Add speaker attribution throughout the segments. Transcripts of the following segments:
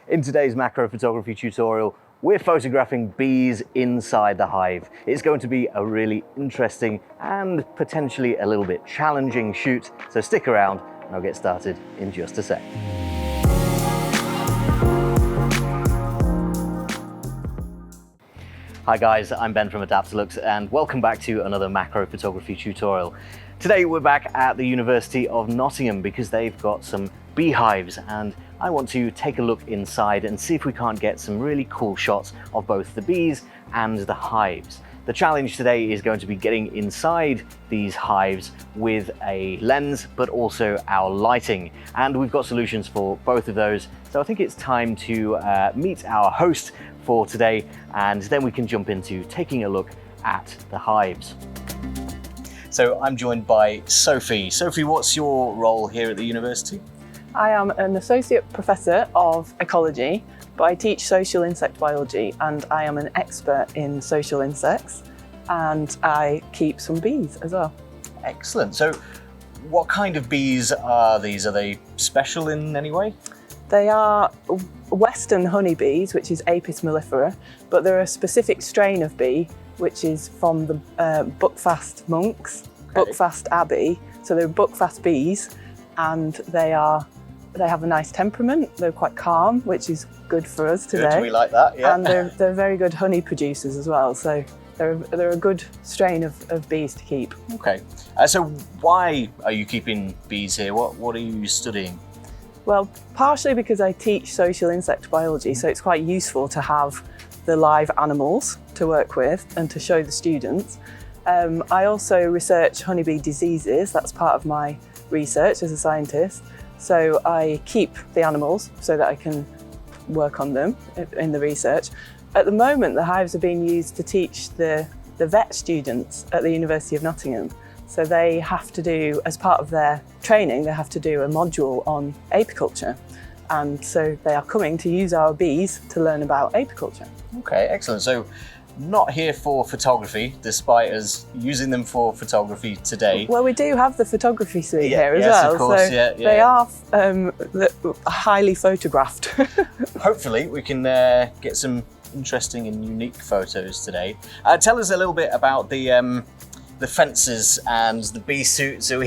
Speaker 1: In today's macro photography tutorial, we're photographing bees inside the hive. It's going to be a really interesting and potentially a little bit challenging shoot, so stick around and I'll get started in just a sec. Hi guys, I'm Ben from Adaptalux and welcome back to another macro photography tutorial. Today we're back at the University of Nottingham because they've got some beehives and I want to take a look inside and see if we can't get some really cool shots of both the bees and the hives. The challenge today is going to be getting inside these hives with a lens, but also our lighting. And we've got solutions for both of those. So I think it's time to meet our host for today, and then we can jump into taking a look at the hives. So I'm joined by Sophie. Sophie, what's your role here at the university?
Speaker 2: I am an associate professor of ecology, but I teach social insect biology and I am an expert in social insects and I keep some bees as well.
Speaker 1: Excellent. So what kind of bees are these? Are they special in any way?
Speaker 2: They are western honeybees, which is Apis mellifera, but they're a specific strain of bee, which is from the Buckfast monks, okay. Buckfast Abbey. So they're Buckfast bees and they have a nice temperament. They're quite calm, which is good for us today.
Speaker 1: Good, we like that, yeah.
Speaker 2: And they're very good honey producers as well. So they're a good strain of bees to keep.
Speaker 1: Okay. So why are you keeping bees here? What are you studying?
Speaker 2: Well, partially because I teach social insect biology, so it's quite useful to have the live animals to work with and to show the students. I also research honeybee diseases. That's part of my research as a scientist. So I keep the animals so that I can work on them in the research. At the moment, the hives are being used to teach the vet students at the University of Nottingham. So they have to do, as part of their training, they have to do a module on apiculture. And so they are coming to use our bees to learn about apiculture.
Speaker 1: Okay, excellent. So not here for photography, despite us using them for photography today.
Speaker 2: Well, we do have the photography suite here as well.
Speaker 1: Of course,
Speaker 2: so they are highly photographed.
Speaker 1: Hopefully we can get some interesting and unique photos today. Tell us a little bit about the fences and the bee suit. So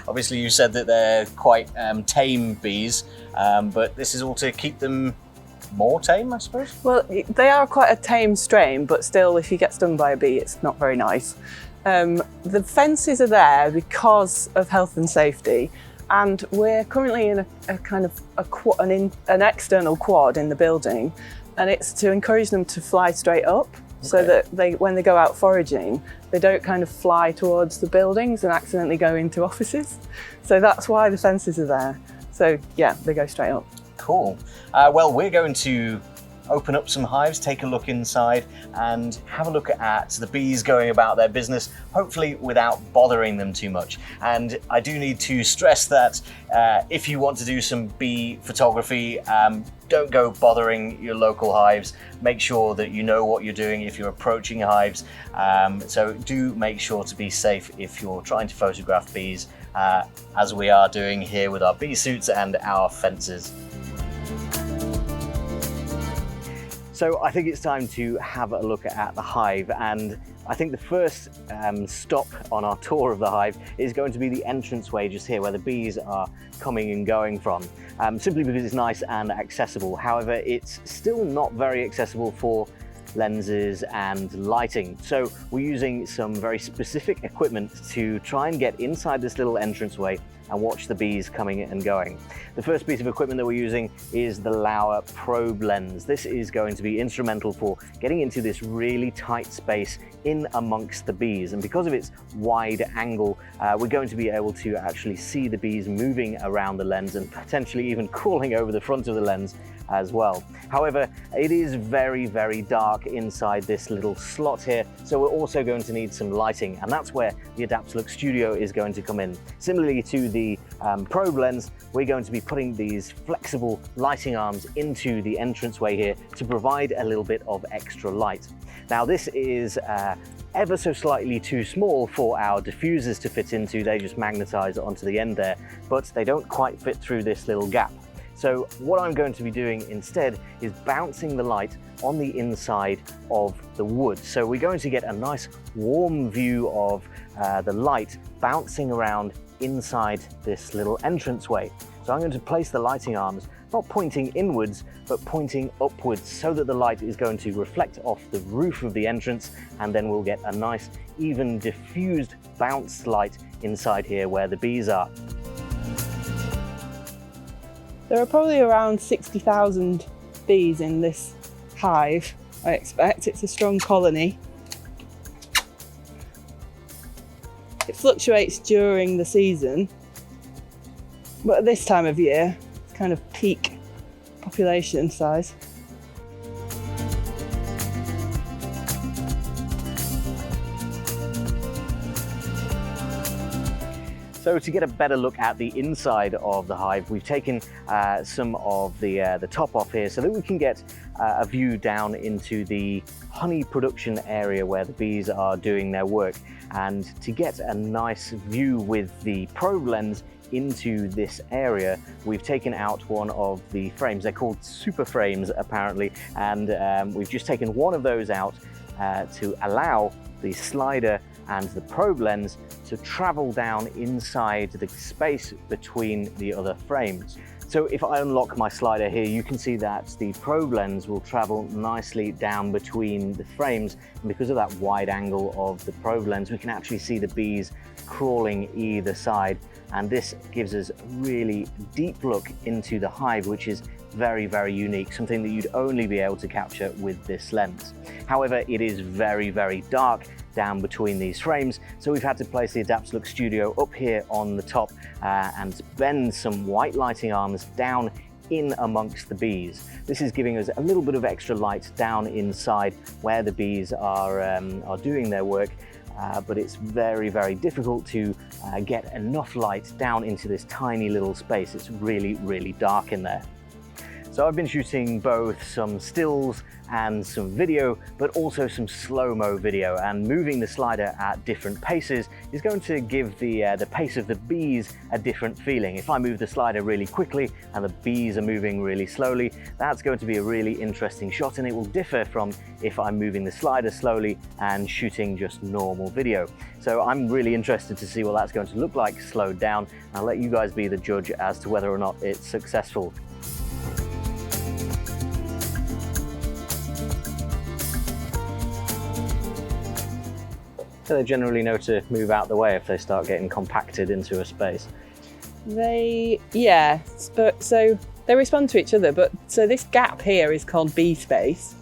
Speaker 1: obviously you said that they're quite tame bees, but this is all to keep them more tame, I suppose? Well,
Speaker 2: they are quite a tame strain, but still, if you get stung by a bee, it's not very nice. The fences are there because of health and safety, and we're currently in a kind of an external quad in the building, and it's to encourage them to fly straight up. Okay. So that when they go out foraging, they don't kind of fly towards the buildings and accidentally go into offices. So that's why the fences are there. So yeah, they go straight up.
Speaker 1: Cool. Well, we're going to open up some hives, take a look inside and have a look at the bees going about their business, hopefully without bothering them too much. And I do need to stress that if you want to do some bee photography, don't go bothering your local hives. Make sure that you know what you're doing if you're approaching hives. So do make sure to be safe if you're trying to photograph bees, as we are doing here with our bee suits and our fences. So I think it's time to have a look at the hive, and I think the first stop on our tour of the hive is going to be the entranceway just here where the bees are coming and going from, simply because it's nice and accessible. However, it's still not very accessible for lenses and lighting. So we're using some very specific equipment to try and get inside this little entranceway and watch the bees coming and going. The first piece of equipment that we're using is the Laowa Probe Lens. This is going to be instrumental for getting into this really tight space in amongst the bees. And because of its wide angle, we're going to be able to actually see the bees moving around the lens and potentially even crawling over the front of the lens as well. However, it is very, very dark inside this little slot here, so we're also going to need some lighting, and that's where the Adaptalux Studio is going to come in. Similarly to the probe lens, we're going to be putting these flexible lighting arms into the entranceway here to provide a little bit of extra light. Now this is ever so slightly too small for our diffusers to fit into. They just magnetize onto the end there, but they don't quite fit through this little gap. So what I'm going to be doing instead is bouncing the light on the inside of the wood. So we're going to get a nice warm view of the light bouncing around inside this little entranceway. So I'm going to place the lighting arms not pointing inwards, but pointing upwards so that the light is going to reflect off the roof of the entrance, and then we'll get a nice, even diffused bounced light inside here where the bees are.
Speaker 2: There are probably around 60,000 bees in this hive, I expect. It's a strong colony. It fluctuates during the season, but at this time of year, it's kind of peak population size.
Speaker 1: So to get a better look at the inside of the hive, we've taken some of the top off here so that we can get a view down into the honey production area where the bees are doing their work. And to get a nice view with the probe lens into this area, we've taken out one of the frames. They're called super frames apparently, and we've just taken one of those out to allow the slider and the probe lens to travel down inside the space between the other frames. So if I unlock my slider here, you can see that the probe lens will travel nicely down between the frames, and because of that wide angle of the probe lens, we can actually see the bees crawling either side, and this gives us a really deep look into the hive, which is very, very unique, something that you'd only be able to capture with this lens. However, it is very, very dark down between these frames, so we've had to place the Adaptalux Studio up here on the top and bend some white lighting arms down in amongst the bees. This is giving us a little bit of extra light down inside where the bees are doing their work, but it's very, very difficult to get enough light down into this tiny little space. It's really, really dark in there. So I've been shooting both some stills and some video, but also some slow-mo video, and moving the slider at different paces is going to give the pace of the bees a different feeling. If I move the slider really quickly and the bees are moving really slowly, that's going to be a really interesting shot, and it will differ from if I'm moving the slider slowly and shooting just normal video. So I'm really interested to see what that's going to look like slowed down. I'll let you guys be the judge as to whether or not it's successful. So they generally know to move out the way if they start getting compacted into a space.
Speaker 2: Yeah, but so they respond to each other, but so this gap here is called bee space.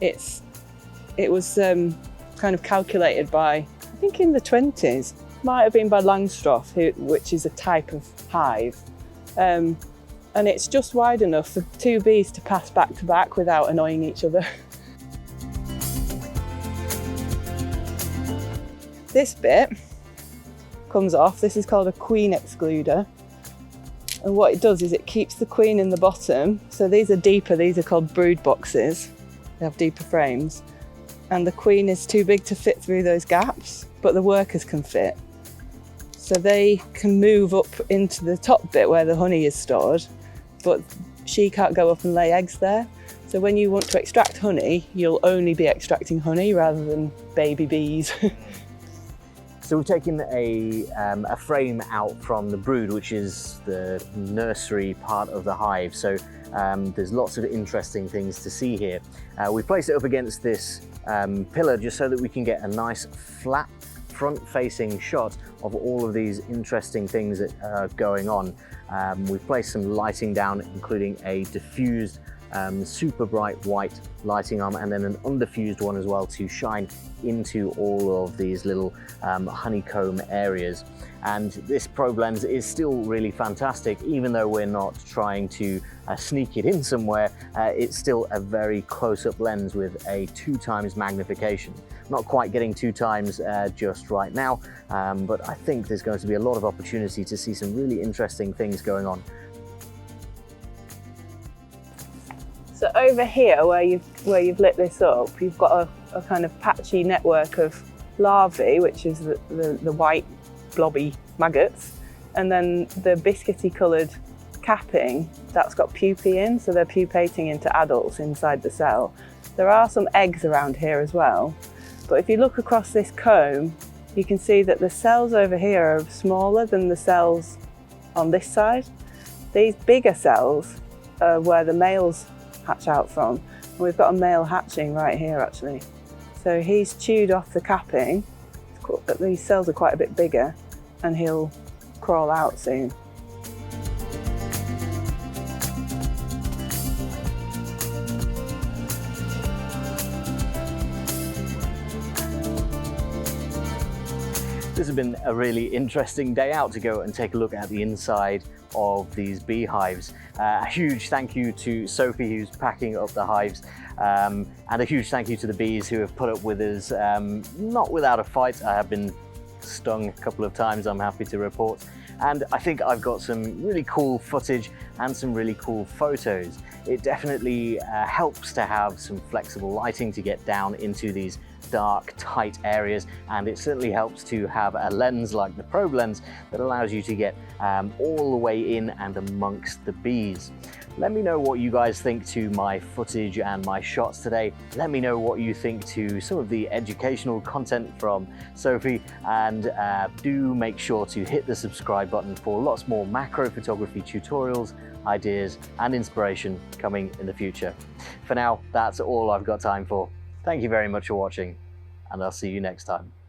Speaker 2: It was kind of calculated by, I think in the 20s, might have been by Langstroth, which is a type of hive. And it's just wide enough for two bees to pass back to back without annoying each other. This bit comes off. This is called a queen excluder. And what it does is it keeps the queen in the bottom. So these are deeper, these are called brood boxes. They have deeper frames. And the queen is too big to fit through those gaps, but the workers can fit. So they can move up into the top bit where the honey is stored, but she can't go up and lay eggs there. So when you want to extract honey, you'll only be extracting honey rather than baby bees.
Speaker 1: So we've taken a frame out from the brood, which is the nursery part of the hive. So there's lots of interesting things to see here. We placed it up against this pillar just so that we can get a nice flat front-facing shot of all of these interesting things that are going on. We've placed some lighting down, including a diffused super bright white lighting arm, and then an undiffused one as well to shine into all of these little honeycomb areas. And this probe lens is still really fantastic, even though we're not trying to sneak it in somewhere. It's still a very close-up lens with a 2x magnification. Not quite getting 2x just right now, but I think there's going to be a lot of opportunity to see some really interesting things going on.
Speaker 2: So over here, where you've lit this up, you've got a kind of patchy network of larvae, which is the white blobby maggots, and then the biscuity coloured capping, that's got pupae in, so they're pupating into adults inside the cell. There are some eggs around here as well, but if you look across this comb, you can see that the cells over here are smaller than the cells on this side. These bigger cells are where the males hatch out from. And we've got a male hatching right here actually. So he's chewed off the capping. These cells are quite a bit bigger and he'll crawl out soon.
Speaker 1: This has been a really interesting day out to go and take a look at the inside of these beehives. A huge thank you to Sophie, who's packing up the hives, and a huge thank you to the bees who have put up with us, not without a fight. I have been stung a couple of times, I'm happy to report. And I think I've got some really cool footage and some really cool photos. It definitely helps to have some flexible lighting to get down into these dark, tight areas, and it certainly helps to have a lens like the Probe Lens that allows you to get all the way in and amongst the bees. Let me know what you guys think to my footage and my shots today. Let me know what you think to some of the educational content from Sophie, and do make sure to hit the subscribe button for lots more macro photography tutorials, ideas and inspiration coming in the future. For now, that's all I've got time for. Thank you very much for watching, and I'll see you next time.